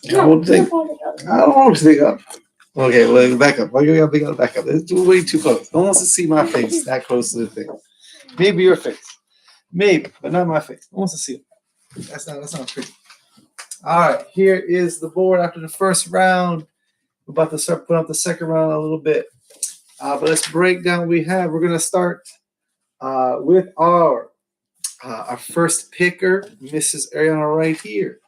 I don't think. I don't want to think up. Okay, well, back up. Well, you gotta back up. It's way too close. No one wants to see my face that close to the thing. Maybe your face. Maybe, but not my face. No one wants to see it. That's not pretty. All right, here is the board after the first round. We're about to start putting up the second round a little bit. But let's break down what we have. We're gonna start with our first picker, Mrs. Ariana, right here.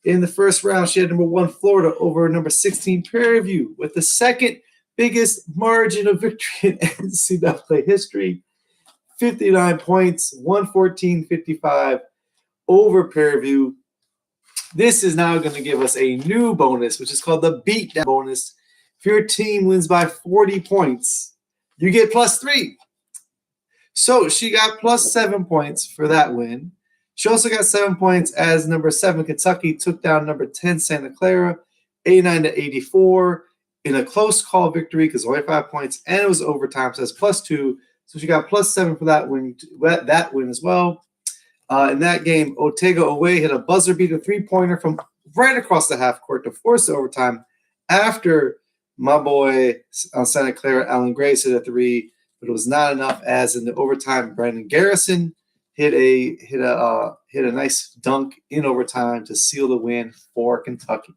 In the first round, she had number 1 Florida over number 16 Prairie View with the second biggest margin of victory in NCAA history. 59 points, 114.55 over Prairie View. This is now going to give us a new bonus, which is called the beatdown bonus. If your team wins by 40 points, you get +3. So she got +7 points for that win. She also got 7 points as number 7 Kentucky took down number 10 Santa Clara, 89-84 in a close call victory because only 5 points and it was overtime, so that's +2. So she got +7 for that win as well. In that game, Otega Owe hit a buzzer beater 3-pointer from right across the half court to force the overtime after my boy on Santa Clara, Alan Grace, hit a 3, but it was not enough as in the overtime, Brandon Garrison hit a nice dunk in overtime to seal the win for Kentucky.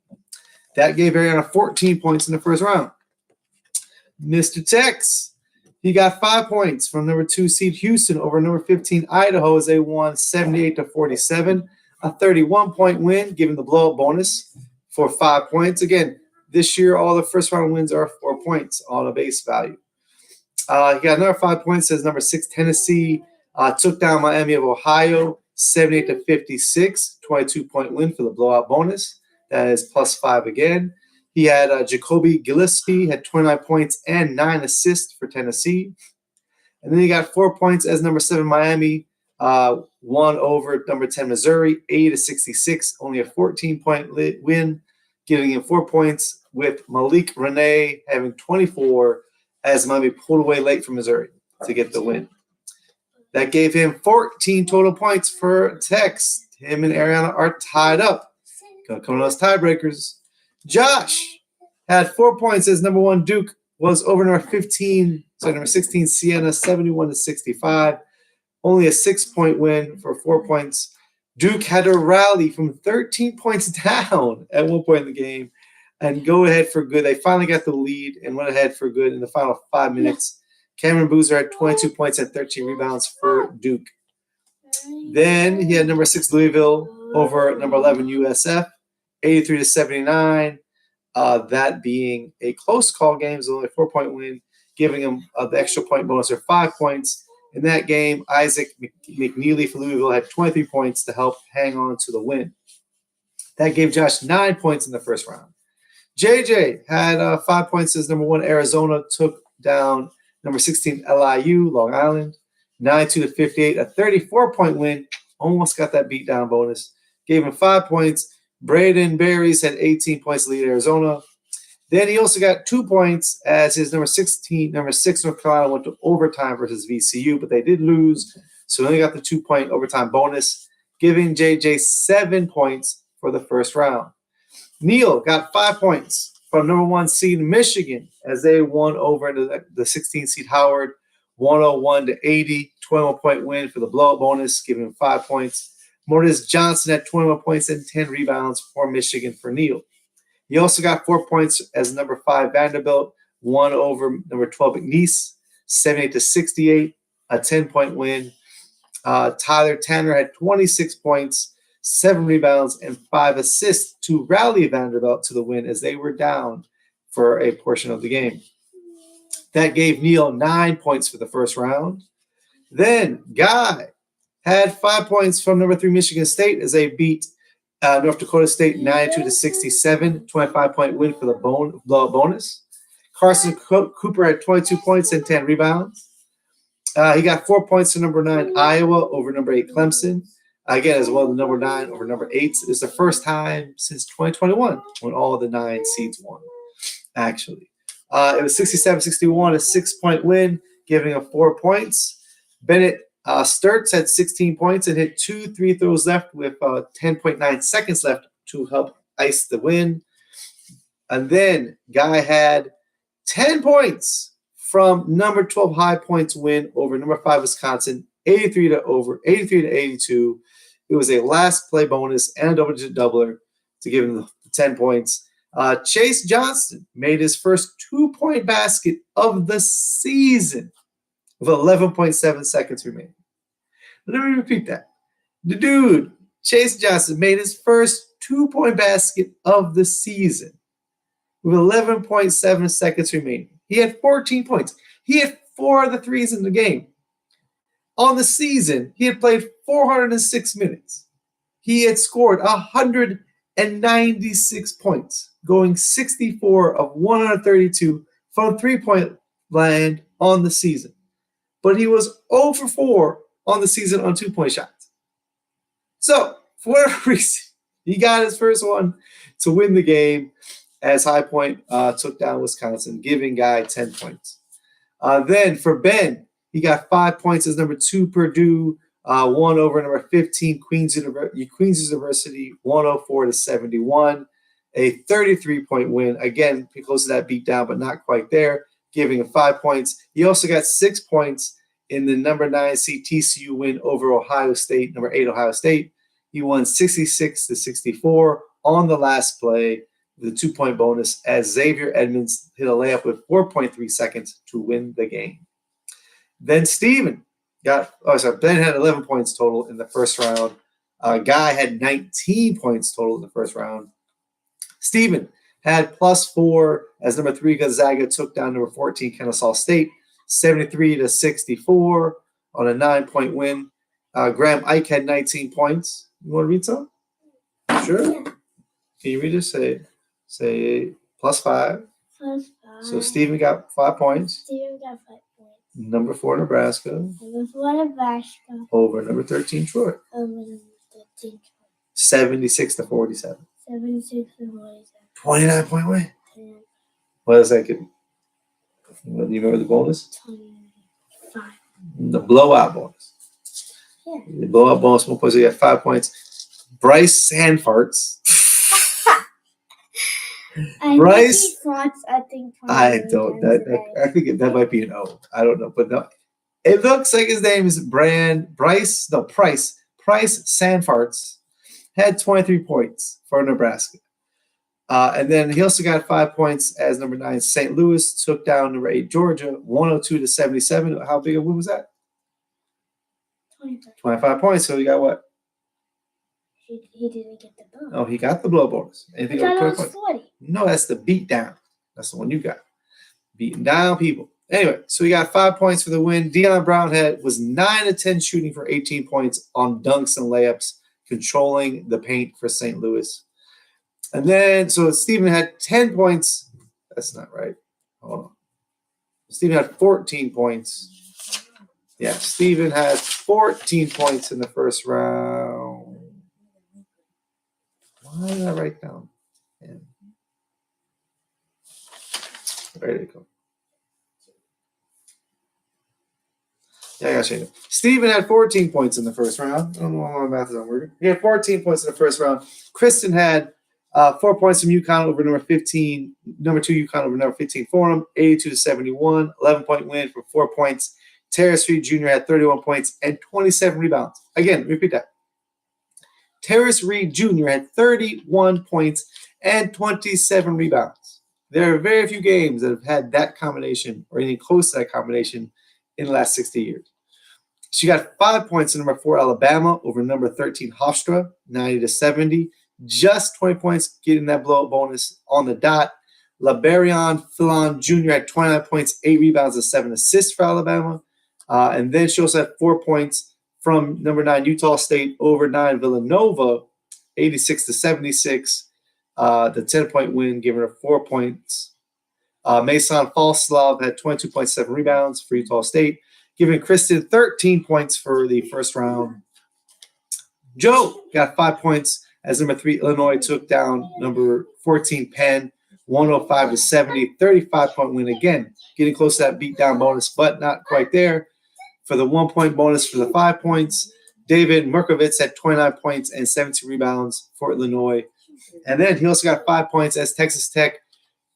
That gave Ariana 14 points in the first round. Mr. Tex, he got 5 points from number 2 seed Houston over number 15 Idaho as they won 78-47, a 31-point win, giving the blowout bonus for 5 points. Again, this year all the first round wins are 4 points on a base value. He got another 5 points as number 6 Tennessee took down Miami of Ohio 78-56, 22-point win for the blowout bonus. That is +5 again. He had Jacoby Gillespie had 29 points and 9 assists for Tennessee. And then he got 4 points as number 7 Miami won over number 10 Missouri 80-66, only a 14-point win, giving him 4 points with Malik Renee having 24 as Miami pulled away late from Missouri to get the win. That gave him 14 total points for Tex. Him and Ariana are tied up. Gonna come to those tiebreakers. Josh had 4 points as number 1 Duke was over number 16 Siena 71-65. Only a 6-point win for 4 points. Duke had to rally from 13 points down at one point in the game and go ahead for good. They finally got the lead and went ahead for good in the final 5 minutes. Cameron Boozer had 22 points and 13 rebounds for Duke. Then he had number 6 Louisville over number 11 USF, 83-79. That being a close call game, it was only a 4-point win, giving him the extra point bonus or 5 points. In that game, Isaac McNeely for Louisville had 23 points to help hang on to the win. That gave Josh 9 points in the first round. JJ had 5 points as number 1 Arizona took down number 16 LIU, Long Island, 92-58, a 34-point win. Almost got that beatdown bonus. Gave him 5 points. Braden Berries had 18 points to lead Arizona. Then he also got 2 points as his number 6 North Carolina went to overtime versus VCU, but they did lose, so he only got the 2-point overtime bonus, giving JJ 7 points for the first round. Neil got 5 points from number 1 seed Michigan as they won over the 16 seed Howard, 101-80, 21-point win for the blowout bonus, giving him 5 points. Mortis Johnson had 21 points and 10 rebounds for Michigan for Neil. He also got 4 points as number 5 Vanderbilt won over number 12 McNeese, 78-68, a 10-point win. Tyler Tanner had 26 points, 7 rebounds, and 5 assists to rally Vanderbilt to the win as they were down for a portion of the game. That gave Neil 9 points for the first round. Then Guy had 5 points from number 3 Michigan State as they beat North Dakota State 92-67, 25-point win for the blowout bonus. Carson Cooper had 22 points and 10 rebounds. He got 4 points to number 9 Iowa over number 8 Clemson. Again, as well, the number 9 over number 8. It's the first time since 2021 when all the 9 seeds won, actually. It was 67-61, a 6-point win, giving him 4 points. Bennett Sturts had 16 points and hit 2 free throws left with 10.9 seconds left to help ice the win. And then Guy had 10 points from number 12 High Points win over number 5 Wisconsin, 83 to 82. It was a last play bonus and a double-digit doubler to give him the 10 points. Chase Johnston made his first 2-point basket of the season with 11.7 seconds remaining. Let me repeat that. The dude, Chase Johnston, made his first 2-point basket of the season with 11.7 seconds remaining. He had 14 points. He had 4 of the threes in the game. On the season, he had played 406 minutes. He had scored 196 points, going 64 of 132 from three-point land on the season. But he was 0 for 4 on the season on 2-point shots. So, for whatever reason, he got his first one to win the game as High Point took down Wisconsin, giving Guy 10 points. Then for Ben, he got 5 points as number 2 Purdue, 1 over number 15 Queens University, 104 to 71. A 33-point win. Again, pretty close to that beat down, but not quite there, giving him 5 points. He also got 6 points in the number 9 seed TCU win over Ohio State, number 8 Ohio State. He won 66 to 64 on the last play with a 2-point bonus as Xavier Edmonds hit a layup with 4.3 seconds to win the game. Then Ben had 11 points total in the first round. Guy had 19 points total in the first round. Steven had +4 as number 3 Gonzaga took down number 14 Kennesaw State, 73 to 64 on a 9-point win. Graham Ike had 19 points. You want to read some? Sure. Can you read it? Say +5. +5. So Steven got 5 points. Steven got 5 points. Number 4 Nebraska. Number 4 Nebraska. Over number 13 Troy. Over number 13 Troy. 76 to 47. 76 to 47. 29-point win. 10, What does that give? Do you remember the bonus? 25. The blowout bonus. Yeah. The blowout bonus, 1 point. So you got 5 points. Bryce Sandfarts. Bryce. I think that might be an O. I don't know, but no. It looks like his name is Price Sandfarts. Had 23 points for Nebraska. And then he also got 5 points as number 9 St. Louis took down number 8 Georgia, 102 to 77. How big a win was that? 25 points. So he got what? He didn't get the bonus. Oh, he got the blow bonus. Anything over 20 points? 40. No, that's the beat down. That's the one you got. Beating down people. Anyway, so he got 5 points for the win. Deion Brown was 9 of 10 shooting for 18 points on dunks and layups, controlling the paint for St. Louis. And then, so Steven had 10 points. That's not right. Hold on. Steven had 14 points. Yeah, Steven had 14 points in the first round. Why did I write down? Man. There you go. Yeah, I got you. Steven had 14 points in the first round. I don't know why my math is not working. He had 14 points in the first round. Kristen had 4 points from UConn over number 2 UConn over number 15 Forum, 82 to 71, 11-point win for 4 points. Terrace Reed Jr. had 31 points and 27 rebounds. Again, repeat that. Terrace Reed Jr. had 31 points and 27 rebounds. There are very few games that have had that combination or anything close to that combination in the last 60 years. She got 5 points in number 4 Alabama over number 13 Hofstra, 90 to 70. Just 20 points, getting that blowout bonus on the dot. LaBarion Fillon Jr. had 29 points, 8 rebounds, and 7 assists for Alabama. And then she also had 4 points from number 9 Utah State over 9 Villanova, 86 to 76. The 10-point win, giving her 4 points. Mason Falslav had 22.7 rebounds for Utah State, giving Kristen 13 points for the first round. Joe got 5 points as number 3 Illinois took down number 14 Penn, 105 to 70, 35-point win again, getting close to that beatdown bonus, but not quite there. For the 1-point bonus for the 5 points, David Merkovitz had 29 points and 17 rebounds for Illinois. And then he also got 5 points as Texas Tech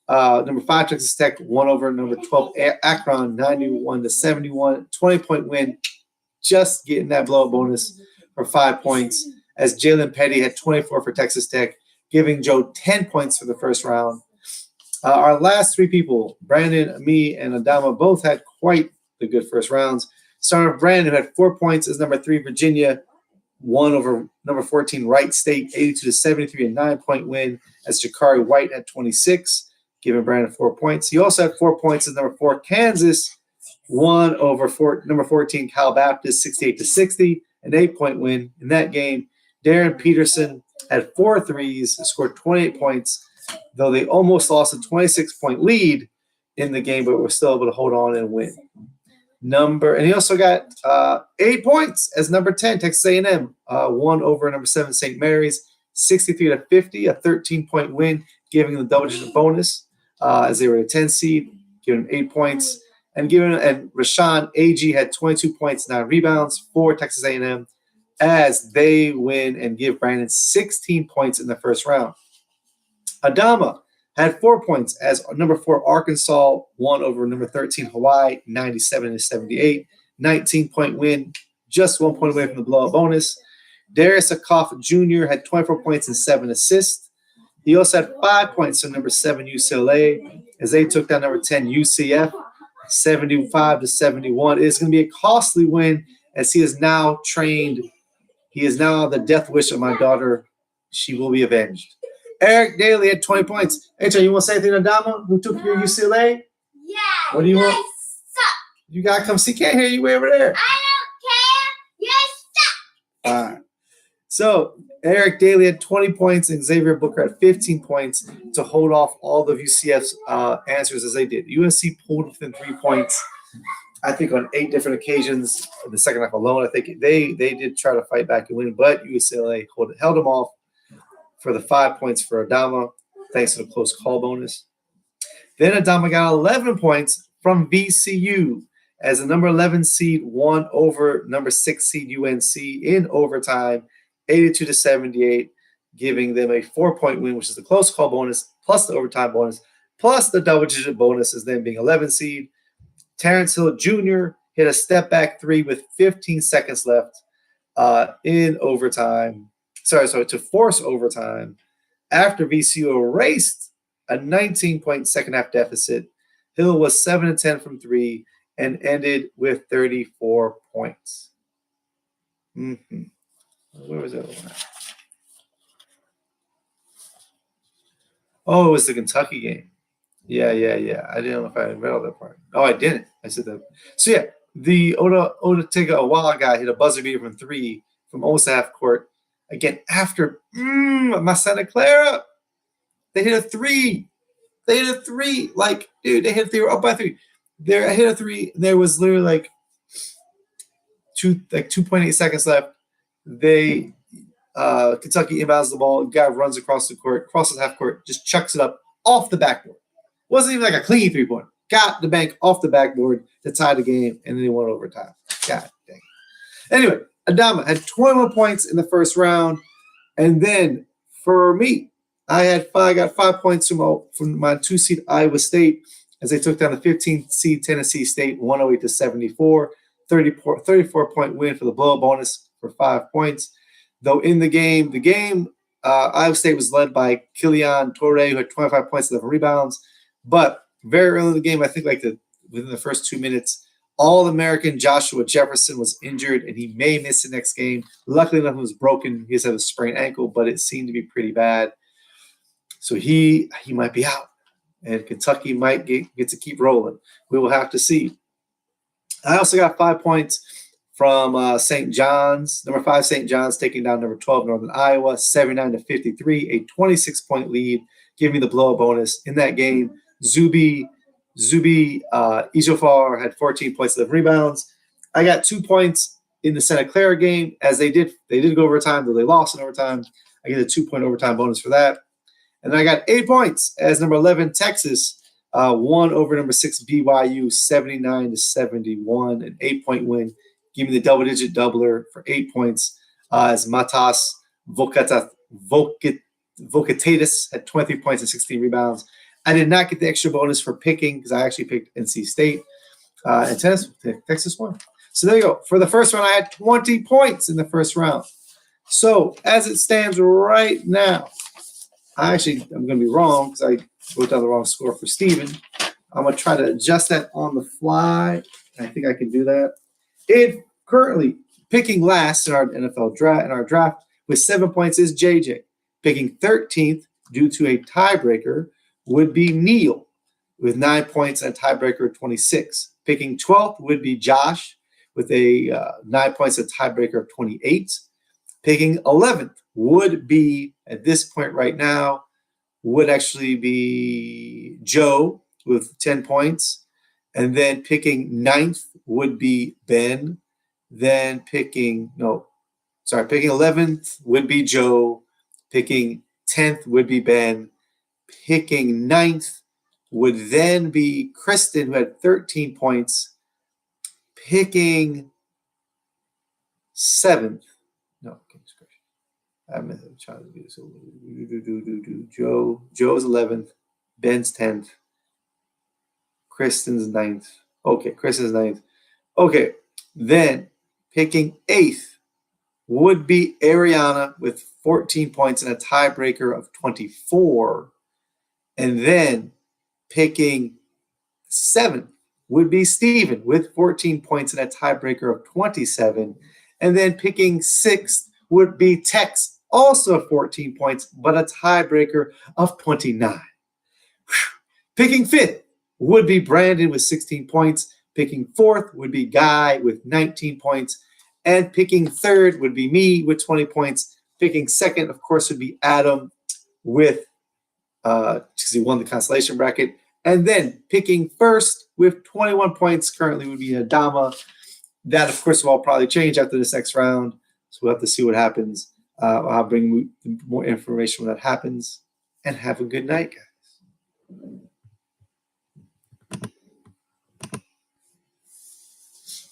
Number 5, Texas Tech won over number 12, Akron, 91-71. 20-point win, just getting that blowout bonus for 5 points, as Jalen Petty had 24 for Texas Tech, giving Joe 10 points for the first round. Our last 3 people, Brandon, me, and Adama, both had quite the good first rounds. Starting with Brandon, who had 4 points as number 3, Virginia, won over number 14, Wright State, 82-73, a 9-point win, as Jakari White had 26, giving Brandon 4 points. He also had 4 points as number 4, Kansas, won over number 14, Cal Baptist, 68-60, an 8-point win in that game. Darren Peterson had 4 threes, scored 28 points, though they almost lost a 26-point lead in the game, but were still able to hold on and win. And he also got 8 points as number 10, Texas A&M, won over number 7, St. Mary's, 63-50, a 13-point win, giving them the double-digit bonus as they were a 10 seed, giving them 8 points. And Rashawn Agee had 22 points, 9 rebounds for Texas A&M, as they win and give Brandon 16 points in the first round. Adama had 4 points as number 4, Arkansas, won over number 13, Hawaii, 97-78. 19-point win, just 1 point away from the blowout bonus. Darius Akoff Jr. had 24 points and 7 assists. He also had 5 points for number 7, UCLA, as they took down number 10, UCF, 75-71. It is going to be a costly win, as he is now trained. He is now the death wish of my daughter. She will be avenged. Eric Daly had 20 points. Hey, you want to say anything to Adama, who took your UCLA? Yeah. What do you want? Suck. You got to come see. Can't hear you way over there. I don't care. You suck. All right. So Eric Daly had 20 points and Xavier Booker had 15 points to hold off all of UCF's answers as they did. USC pulled within 3 points, I think, on 8 different occasions in the second half alone. I think they did try to fight back and win, but UCLA held them off for the 5 points for Adama, thanks to the close call bonus. Then Adama got 11 points from VCU as the number 11 seed won over number 6 seed UNC in overtime, 82-78, giving them a 4-point win, which is the close call bonus, plus the overtime bonus, plus the double-digit bonus as them being 11 seed. Terrence Hill Jr. hit a step-back 3 with 15 seconds left in overtime. To force overtime after VCU erased a 19-point second-half deficit. Hill was 7-10 from 3 and ended with 34 points. Where was that one? Oh, it was the Kentucky game. Yeah. I didn't know if I read all that part. Oh, I didn't. I said that. So, yeah, the Odatega Awala guy hit a buzzer beater from 3 from almost a half court. Again, after my Santa Clara, they hit a 3. They hit a 3. Like, dude, they were up by 3. They hit a 3. There was literally like 2.8 seconds left. They Kentucky inbounds the ball. Guy runs across the court, crosses half court, just chucks it up off the backboard. Wasn't even like a clean 3-pointer. Got the bank off the backboard to tie the game, and then he won overtime. God dang. Anyway, Adama had 21 points in the first round, and then for me, I got 5 points from my 2 seed Iowa State as they took down the 15 seed Tennessee State, 108-74, 34-point win for the blowout bonus for 5 points. Though in the game, Iowa State was led by Kilian Torre, who had 25 points and 11 rebounds, but very early in the game, I think within the first 2 minutes, All-American Joshua Jefferson was injured, and he may miss the next game. Luckily, nothing was broken. He just had a sprained ankle, but it seemed to be pretty bad. So he might be out, and Kentucky might get to keep rolling. We will have to see. I also got 5 points from St. John's. Number 5, St. John's, taking down number 12, Northern Iowa, 79-53, a 26-point lead, giving me the blowout bonus in that game. Zubi Ejiofor had 14 points, 11 rebounds. I got 2 points in the Santa Clara game, as they did go overtime, though they lost in overtime. I get a 2-point overtime bonus for that. And then I got 8 points as number 11, Texas, won over number 6, BYU, 79-71, an 8-point win. Give me the double-digit doubler for 8 points as Matas Vokatidis had 23 points and 16 rebounds. I did not get the extra bonus for picking because I actually picked NC State and Texas won. So there you go. For the first round, I had 20 points in the first round. So as it stands right now, I'm going to be wrong because I wrote down the wrong score for Steven. I'm going to try to adjust that on the fly. I think I can do that. It currently picking last in our NFL draft with 7 points is JJ. Picking 13th due to a tiebreaker would be Neil with 9 points and a tiebreaker of 26. Picking 12th would be Josh with a 9 points and a tiebreaker of 28. Picking 11th would be, at this point right now, would actually be Joe with 10 points. And then picking 9th would be Ben. Then picking 11th would be Joe. Picking 10th would be Ben. Picking 9th would then be Kristen, who had 13 points. Picking 7th. I'm trying to do this. Joe's 11th. Ben's 10th. Kristen's 9th. Okay, Kristen's 9th. Okay, then picking 8th would be Ariana with 14 points and a tiebreaker of 24. And then picking 7th would be Steven with 14 points and a tiebreaker of 27. And then picking 6th would be Tex, also 14 points, but a tiebreaker of 29. Whew. Picking 5th would be Brandon with 16 points. Picking 4th would be Guy with 19 points. And picking 3rd would be me with 20 points. Picking 2nd, of course, would be Adam with, because he won the consolation bracket. And then picking 1st with 21 points currently would be Adama. That, of course, will all probably change after this next round. So we'll have to see what happens. I'll bring more information when that happens. And have a good night, guys.